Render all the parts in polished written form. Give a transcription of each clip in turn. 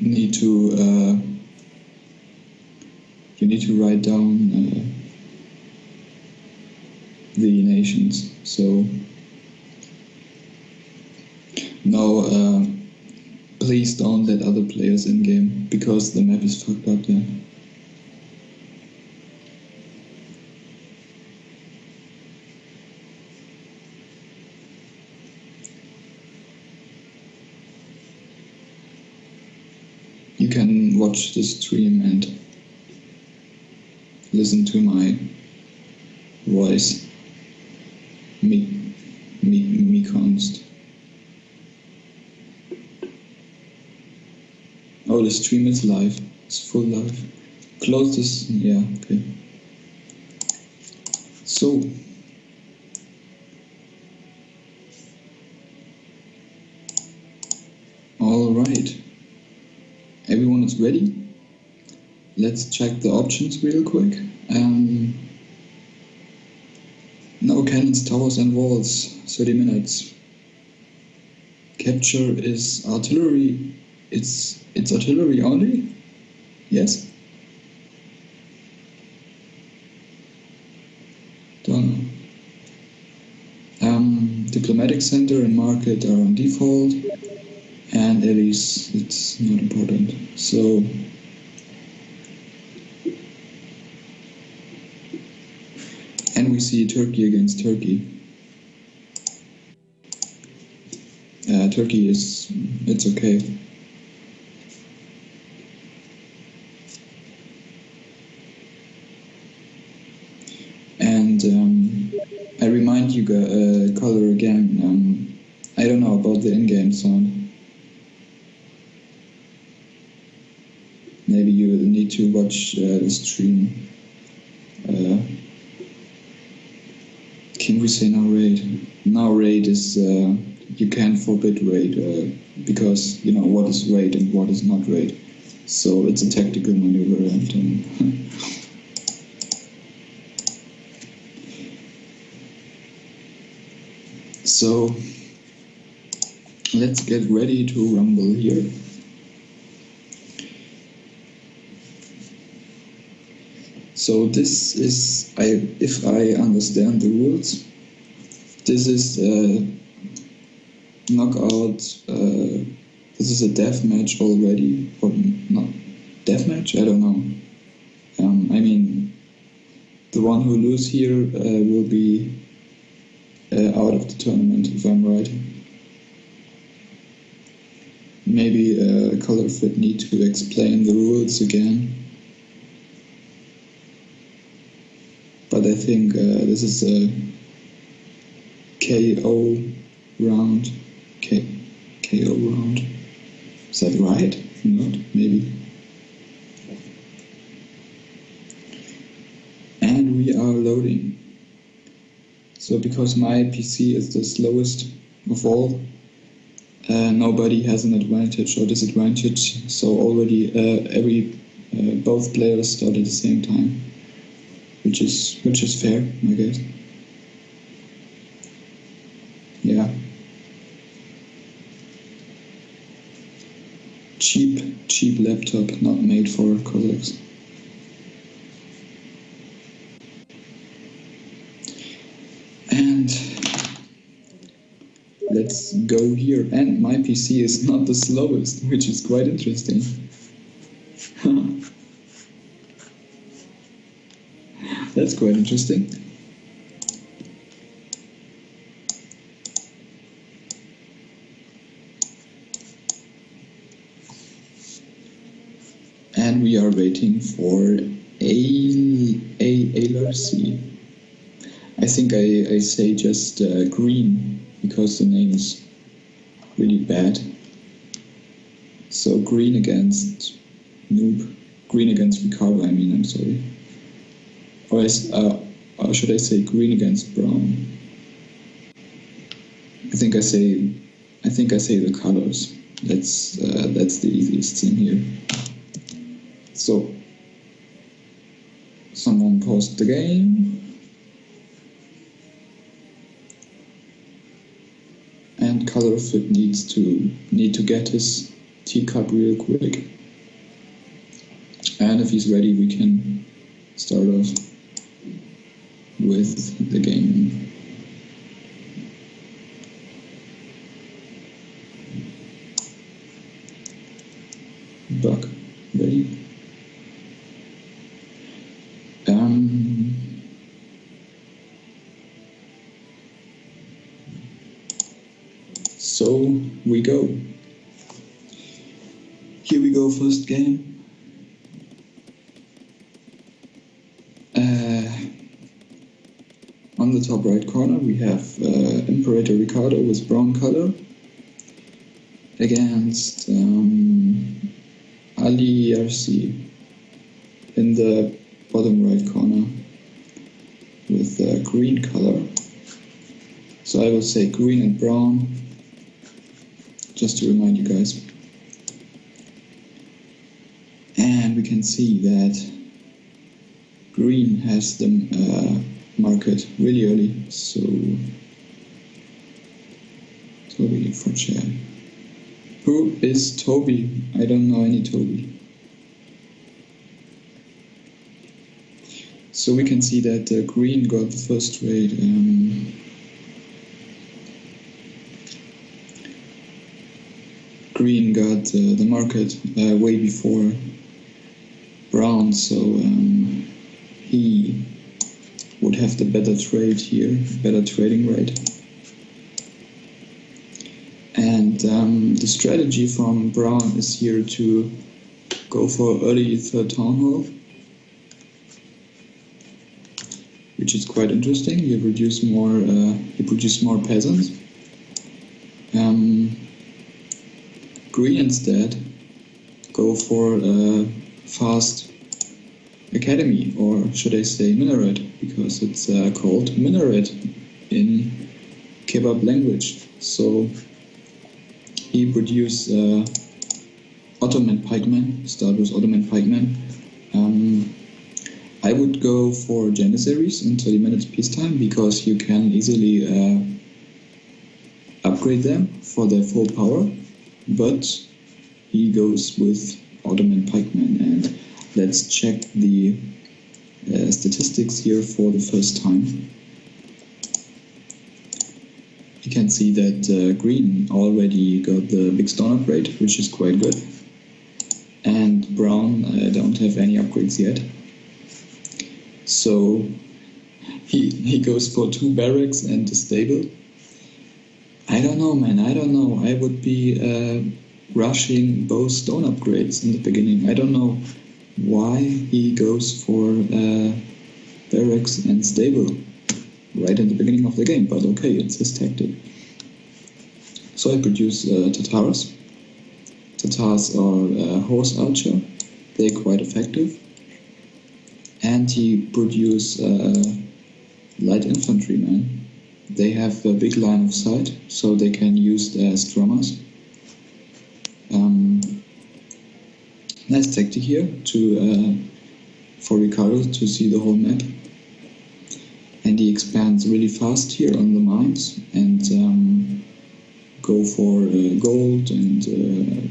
need to write down the nations. So no, please don't let other players in game because the map is fucked up there. You can watch the stream and listen to my voice. Me const. Oh, the stream is live. It's full live. Close this. Yeah, okay. So. Alright. Everyone is ready? Let's check the options real quick. No cannons, towers and walls, 30 minutes. Capture is artillery. It's artillery only? Yes? Don't know. Diplomatic center and market are on default. And allies, it's not important. So and we see Turkey against Turkey. Turkey it's okay. And I remind you, Color again. I don't know about the in-game sound. Maybe you need to watch the stream. Can we say now raid? Now raid is, you can't forbid raid, because you know what is raid and what is not raid. So it's a tactical maneuver and so let's get ready to rumble here. So this is, if I understand the rules, this is knockout, this is a death match already, or not death match? I don't know. I mean, the one who loses here will be out of the tournament, if I'm right. Maybe Color Fit need to explain the rules again. But I think this is a KO round. KO round. Is that right? Not? Maybe. And we are loading. So because my PC is the slowest of all, nobody has an advantage or disadvantage. So already both players start at the same time. Which is fair, I guess. Yeah. Cheap laptop, not made for Cossacks. And let's go here. And my PC is not the slowest, which is quite interesting. That's quite interesting. And we are waiting for LRC. I think I say just green because the name is really bad. So green against noob. Green against Ricardo, I mean, I'm sorry. Or should I say green against brown? I think I say the colors. That's the easiest thing here. So someone paused the game, and Color Fit need to get his teacup real quick. And if he's ready, we can start off with the game. Buck, ready? So we go. Here we go, first game. On the top right corner we have ImperatorRicardo with brown color against Ali RC in the bottom right corner with green color. So I will say green and brown, just to remind you guys. And we can see that green has the market really early, so Toby for chat. Who is Toby? I don't know any Toby. So we can see that green got the first trade. Green got the market way before brown, so he would have the better trade here, better trading rate. And the strategy from brown is here to go for early third town hall, which is quite interesting. You produce more peasants. Green instead go for a fast academy, or should I say minaret, because it's called minaret in kebab language. So he produced Ottoman pikemen, start with Ottoman pikemen. I would go for Janissaries in 30 minutes peacetime, because you can easily upgrade them for their full power, but he goes with Ottoman pikemen. And let's check the statistics here for the first time. You can see that green already got the big stone upgrade, which is quite good. And brown don't have any upgrades yet. So he goes for 2 barracks and a stable. I don't know, man, I don't know. I would be rushing both stone upgrades in the beginning. I don't know why he goes for barracks and stable right in the beginning of the game, but okay, it's his tactic. So I produce Tatars. Tatars are horse archer. They're quite effective. And he produce light infantrymen. They have a big line of sight, so they can use as drummers. Nice tactic here for Ricardo to see the whole map. And he expands really fast here on the mines and go for gold and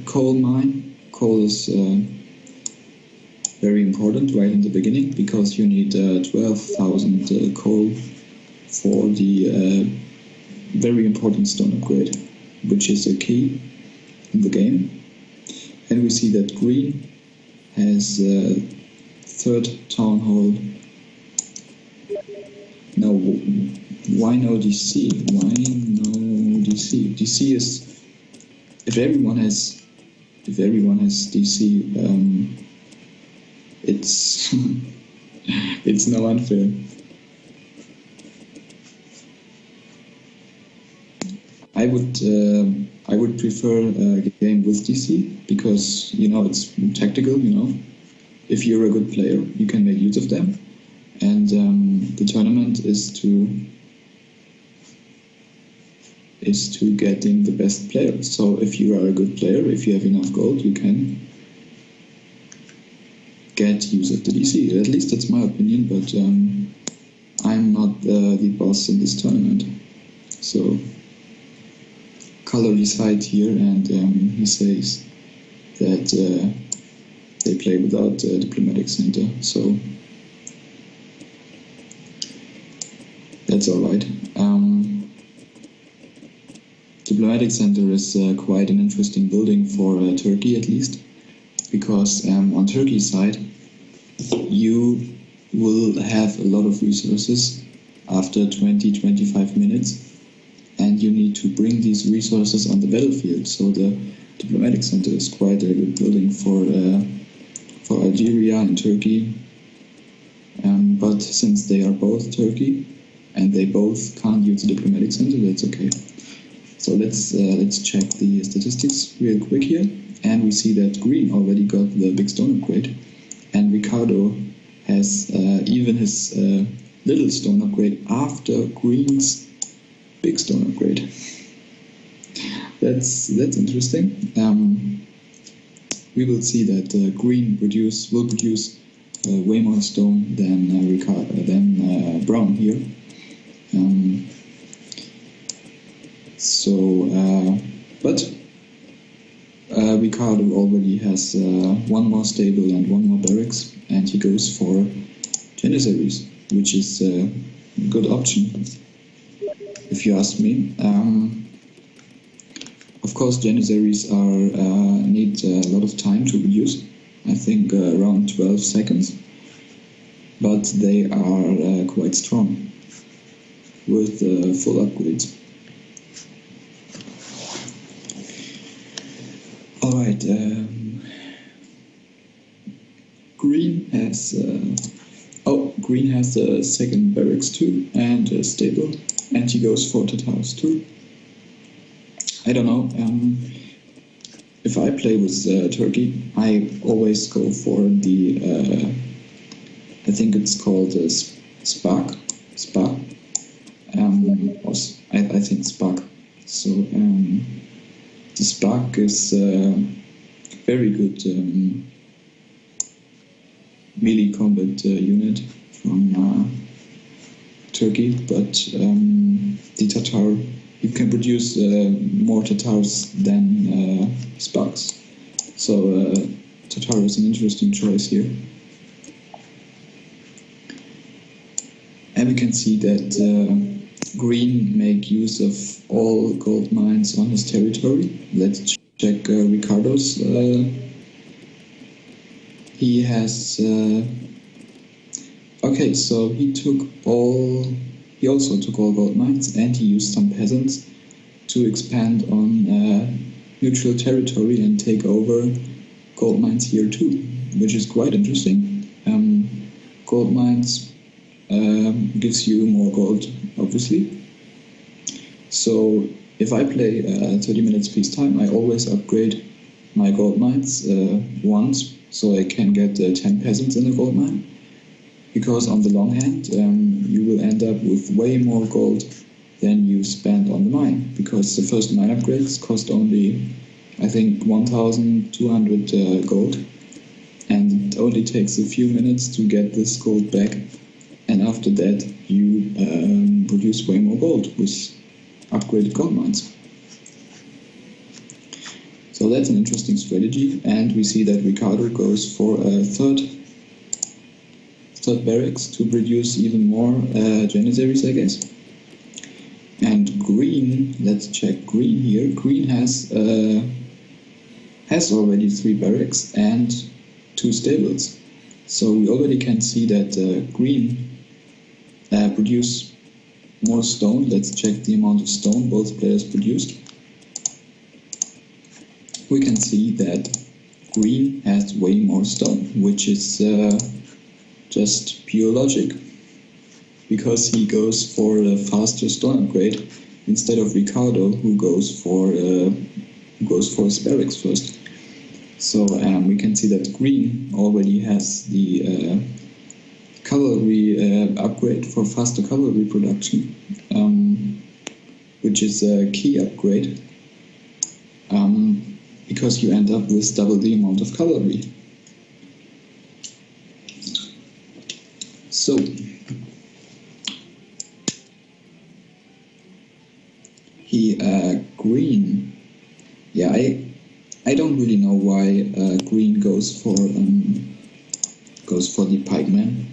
coal mine. Coal is very important right in the beginning, because you need 12,000 coal for the very important stone upgrade, which is a key in the game. And we see that green has third town hall. Now, why no DC? Why no DC? DC is, if everyone has DC, it's it's no unfair. I would prefer a game with DC, because it's tactical. If you're a good player, you can make use of them, and the tournament is to getting the best player. So if you are a good player, if you have enough gold, you can get use of the DC. At least that's my opinion, but I'm not the boss in this tournament. So color decide here, and he says that they play without diplomatic center, so that's alright. Diplomatic center is quite an interesting building for Turkey, at least, because on Turkey's side you will have a lot of resources after 20-25 minutes, and you need to bring these resources on the battlefield. So the diplomatic center is quite a good building for Algeria and Turkey, but since they are both Turkey and they both can't use the diplomatic center, that's okay. So let's check the statistics real quick here, and we see that Green already got the big stone upgrade, and Ricardo has even his little stone upgrade after Green's big stone upgrade. That's interesting. We will see that Green will produce way more stone than Brown here. But Ricardo already has one more stable and one more barracks, and he goes for Janissaries, which is a good option, if you ask me. Of course, Janissaries need a lot of time to produce. I think around 12 seconds, but they are quite strong with full upgrades. Alright, Green has a second barracks too, and a stable, and he goes for Tatars too. I don't know, if I play with Turkey, I always go for the, I think it's called Spark, I think Spark. So the Spark is very good melee combat unit from Turkey, but the Tatar, you can produce more Tatars than Sparks. So Tatar is an interesting choice here. And we can see that Green make use of all gold mines on his territory. Let's check Ricardo's. He has... okay, so he also took all gold mines, and he used some peasants to expand on neutral territory and take over gold mines here too, which is quite interesting. Gold mines gives you more gold, obviously. So if I play 30 minutes peacetime, I always upgrade my gold mines once, so I can get 10 peasants in a gold mine. Because on the long hand, you will end up with way more gold than you spend on the mine. Because the first mine upgrades cost only, I think, 1,200 gold. And it only takes a few minutes to get this gold back. And after that, you produce way more gold with upgraded gold mines. So that's an interesting strategy. And we see that Ricardo goes for a third barracks to produce even more Janissaries, I guess. And Green, let's check Green here. Green has already 3 barracks and 2 stables. So we already can see that Green produce more stone. Let's check the amount of stone both players produced. We can see that Green has way more stone, which is just pure logic, because he goes for a faster stone upgrade instead of Ricardo, who goes for his barracks first. So we can see that Green already has the cavalry upgrade for faster cavalry production, which is a key upgrade, because you end up with double the amount of cavalry. So Green, yeah, I I don't really know why green goes for the pikeman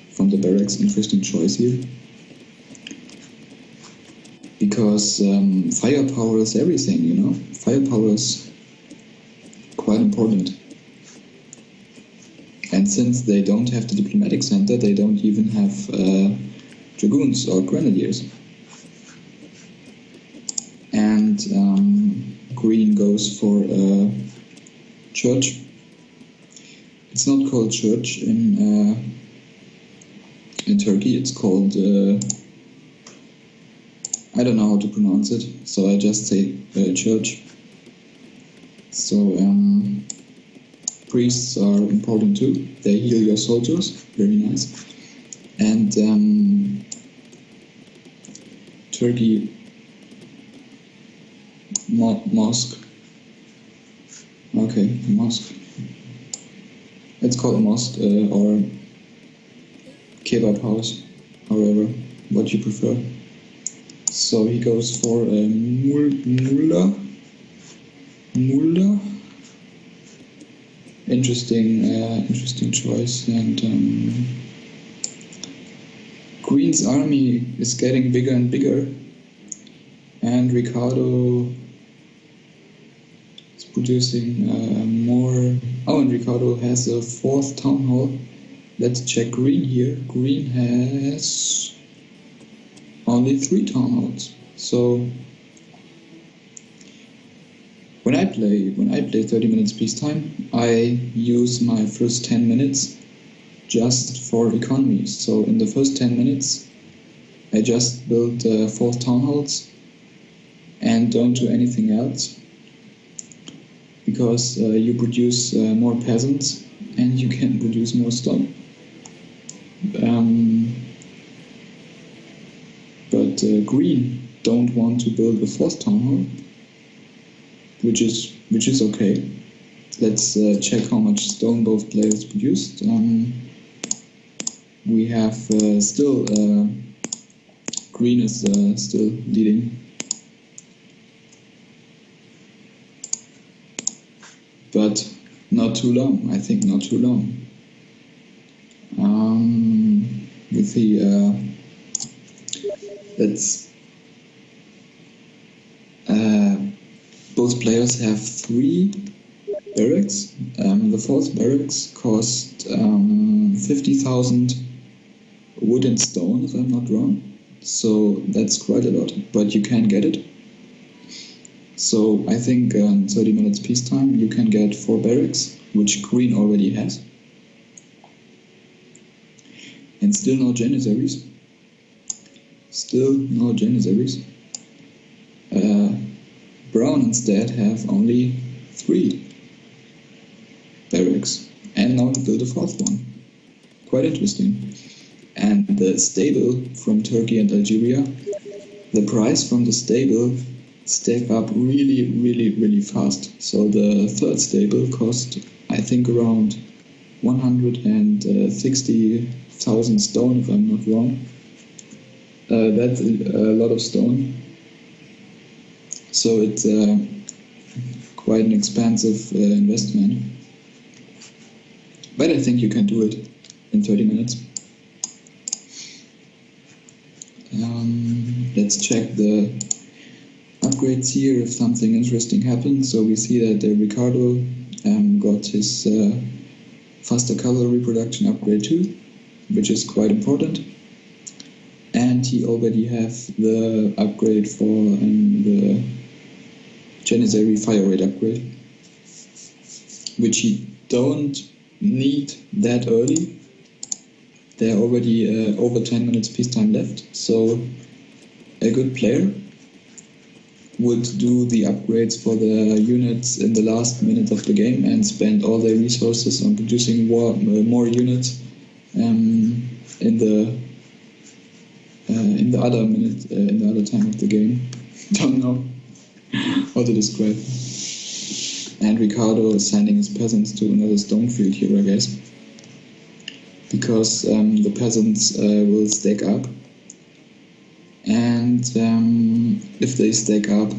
from the barracks. Interesting choice here. Because firepower is everything, you know? Firepower is quite important. And since they don't have the diplomatic center, they don't even have dragoons or grenadiers. And green goes for church. It's not called church in Turkey. It's called I don't know how to pronounce it, so I just say church. So priests are important too. They heal your soldiers, very nice. And Turkey mosque. Okay, mosque. It's called a mosque or kebab house, however, what you prefer. So he goes for a mullah. Interesting choice. And Green's army is getting bigger and bigger. And Ricardo is producing more. Oh, and Ricardo has a 4th town hall. Let's check Green here. Green has only 3 town halls. So when I play 30 minutes peacetime, I use my first 10 minutes just for economy. So in the first 10 minutes, I just build 4 town halls and don't do anything else, because you produce more peasants and you can produce more stone. But Green don't want to build a 4th town hall, which is okay. Let's check how much stone both players produced. We have still Green is still leading, but not too long. I think not too long. With the both players have 3 barracks. The 4th barracks cost 50,000 wood and stone, if I'm not wrong. So that's quite a lot, but you can get it. So I think in 30 minutes peacetime you can get 4 barracks, which Green already has. And still no Janissaries. Brown instead have only 3 barracks, and now to build a 4th one. Quite interesting. And the stable from Turkey and Algeria, the price from the stable stack up really fast. So the 3rd stable cost, I think, around 160,000 stone, if I'm not wrong. That's a lot of stone. So it's quite an expensive investment. But I think you can do it in 30 minutes. Let's check the upgrades here if something interesting happens. So we see that Ricardo got his faster cavalry production upgrade too, which is quite important. And he already has the upgrade for the Janissary fire rate upgrade, which he don't need that early. There are already over 10 minutes peacetime left, so a good player would do the upgrades for the units in the last minute of the game and spend all their resources on producing more units in the other minute, in the other time of the game. Don't know how to describe. And Ricardo is sending his peasants to another stone field here, I guess, because the peasants will stack up, and if they stack up,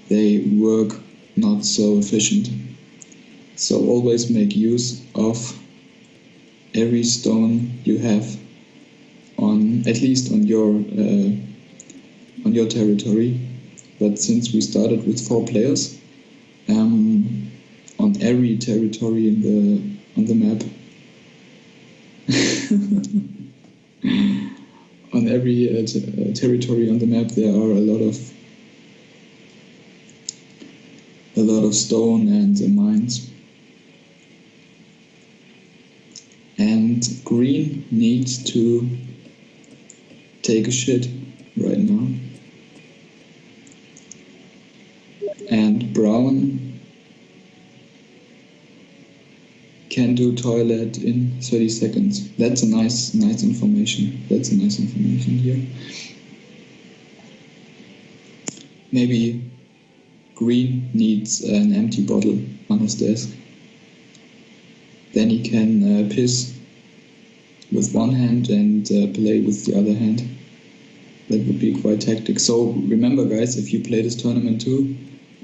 they work not so efficient. So always make use of every stone you have on, at least on your territory. But since we started with 4 players, on every territory on the map, on every territory on the map, there are a lot of stone and mines. And green needs to take a shit right now. And brown can do toilet in 30 seconds. That's a nice information. That's a nice information here. Maybe green needs an empty bottle on his desk. Then he can piss with one hand and play with the other hand. That would be quite tactic. So remember, guys, if you play this tournament too,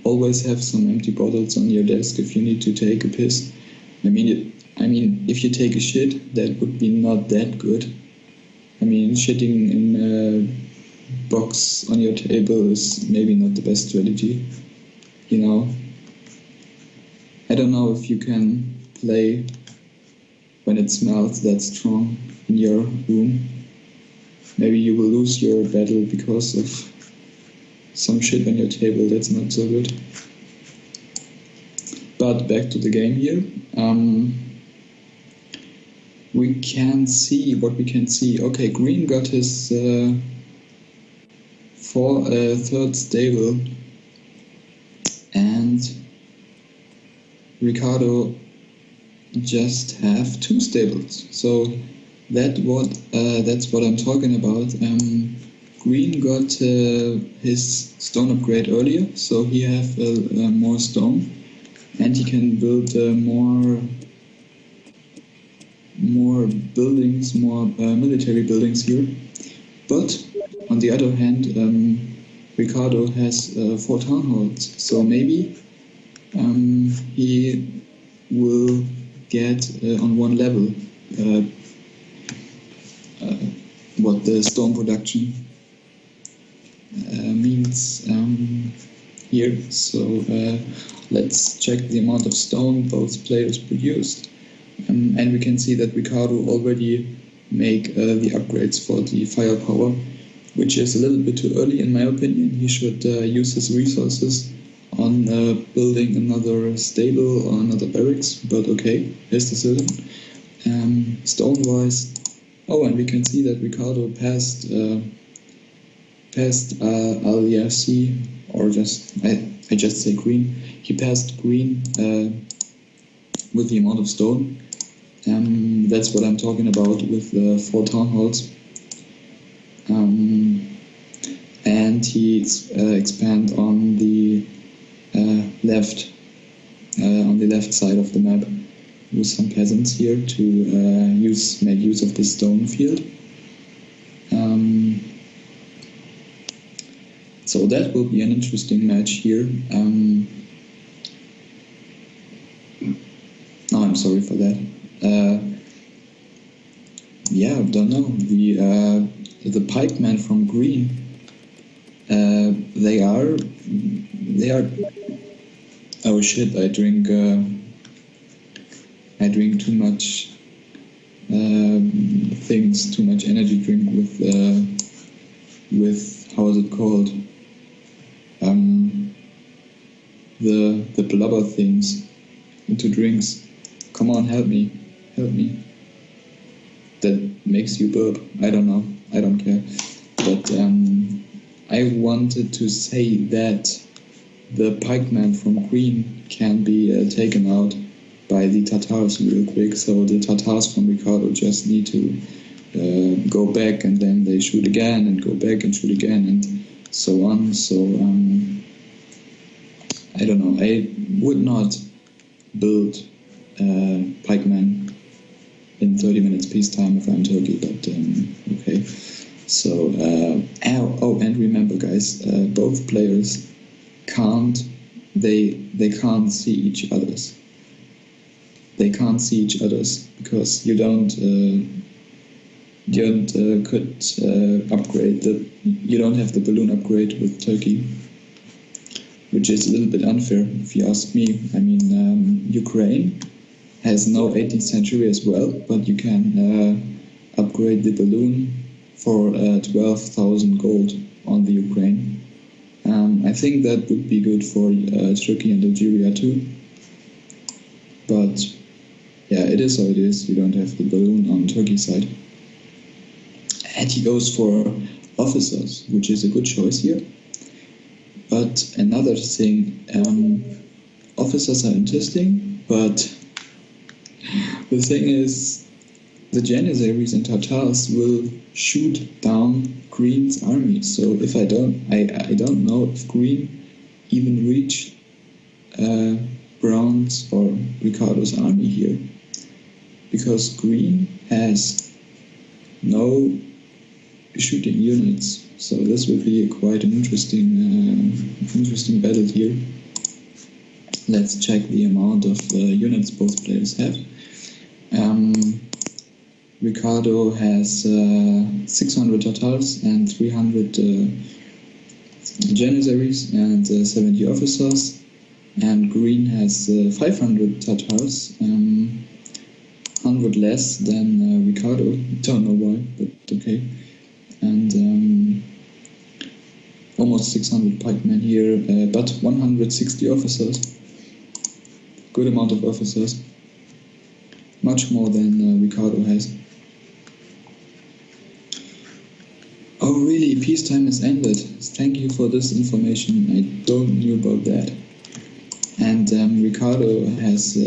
always have some empty bottles on your desk if you need to take a piss. I mean, if you take a shit, that would be not that good. I mean, shitting in a box on your table is maybe not the best strategy. You know, I don't know if you can play when it smells that strong in your room. Maybe you will lose your battle because of some shit on your table. That's not so good. But back to the game here. We can see what we can see. Okay, green got his third stable, and Ricardo just have 2 stables. So that's what I'm talking about. Green got his stone upgrade earlier, so he have more stone, and he can build more buildings, more military buildings here. But on the other hand, Ricardo has 4 town halls, so maybe he will get on one level what the stone production means here. So let's check the amount of stone both players produced. And we can see that Ricardo already make the upgrades for the firepower, which is a little bit too early in my opinion. He should use his resources on building another stable or another barracks, but okay, his decision. Stone-wise, and we can see that Ricardo passed Aliassi, or I just say green. He passed green with the amount of stone. That's what I'm talking about with the 4 town halls. And he expand on the left side of the map with some peasants here to make use of the stone field. So that will be an interesting match here. I'm sorry for that. I don't know. The pikemen from green, they are. Oh shit! I drink too much things, too much energy drink with how is it called? The blubber things into drinks. Come on, help me. That makes you burp. I don't know. I don't care. But I wanted to say that the pikeman from green can be taken out by the Tatars real quick. So the Tatars from Ricardo just need to go back, and then they shoot again and go back and shoot again and so on. So I don't know. I would not build pikeman in 30 minutes peacetime if I'm Turkey, but okay. So and remember, guys, both players can't they can't see each other's. They can't see each other's because you don't upgrade you don't have the balloon upgrade with Turkey, which is a little bit unfair if you ask me. I mean, Ukraine has no 18th century as well, but you can upgrade the balloon for 12,000 gold on the Ukraine. I think that would be good for Turkey and Algeria too. But yeah, it is how it is. You don't have the balloon on Turkey's side. And he goes for officers, which is a good choice here. But another thing, officers are interesting, but the thing is, the Janissaries and Tatars will shoot down Green's army. So if I don't know if Green even reached Brown's or Ricardo's army here, because Green has no shooting units. So this will be quite an interesting battle here. Let's check the amount of units both players have. Ricardo has 600 Tatars and 300 Janissaries and 70 officers, and Green has 500 Tatars, 100 less than Ricardo. Don't know why, but okay. And almost 600 pikemen here, but 160 officers. Good amount of officers. Much more than Ricardo has. Oh really, peacetime has ended. Thank you for this information. I don't knew about that. And Ricardo has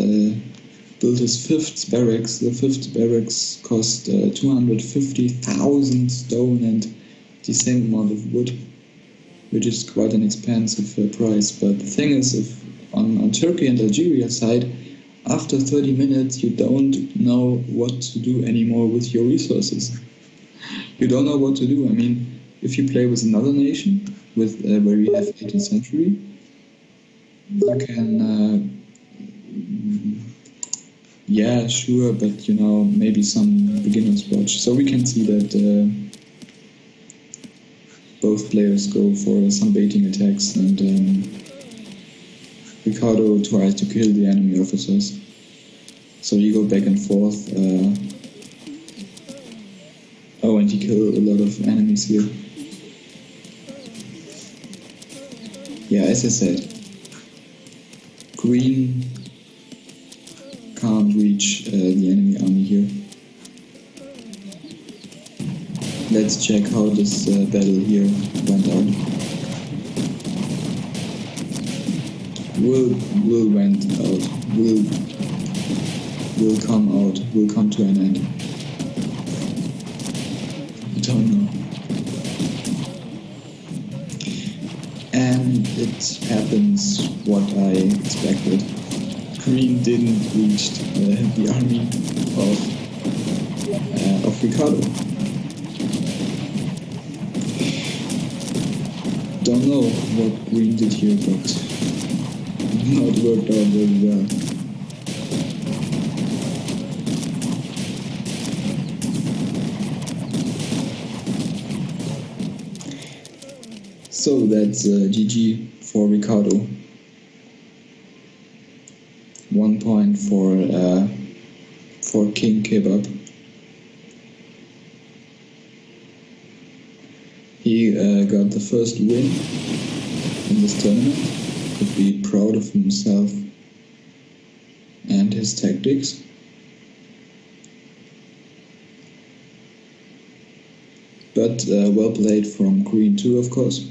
built his 5th barracks. The 5th barracks cost 250,000 stone and the same amount of wood, which is quite an expensive price. But the thing is, if on Turkey and Algeria side, after 30 minutes you don't know what to do anymore with your resources. You don't know what to do. I mean, if you play with another nation, with where you have 18th century, you can, yeah, sure, but you know, maybe some beginners watch. So we can see that both players go for some baiting attacks, and Ricardo tries to kill the enemy officers. So you go back and forth. Oh, and he killed a lot of enemies here. Yeah, as I said, Green can't reach the enemy army here. Let's check how this battle here went out. Will went out. Will come out. Will come to an end. I don't know. And it happens what I expected. Green didn't reach the army of Ricardo. Don't know what Green did here, but not worked out very well. So that's GG for Ricardo. 1 point for King Kebab. He got the first win in this tournament. Could be proud of himself and his tactics. But well played from Green too, of course.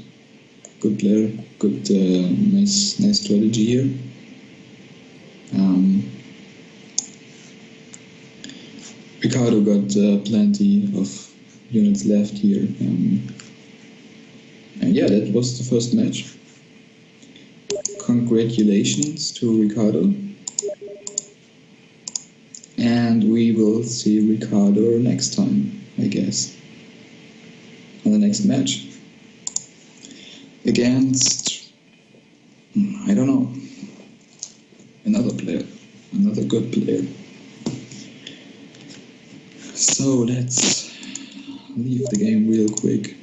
Good player, good, nice strategy here. Ricardo got plenty of units left here. And yeah, that was the first match. Congratulations to Ricardo. And we will see Ricardo next time, I guess. On the next match. Against, I I don't know. Another player. Another good player. So let's leave the game real quick.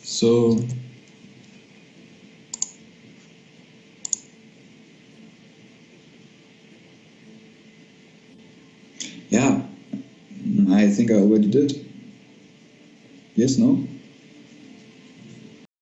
So yeah, I think I already did. Yes, no?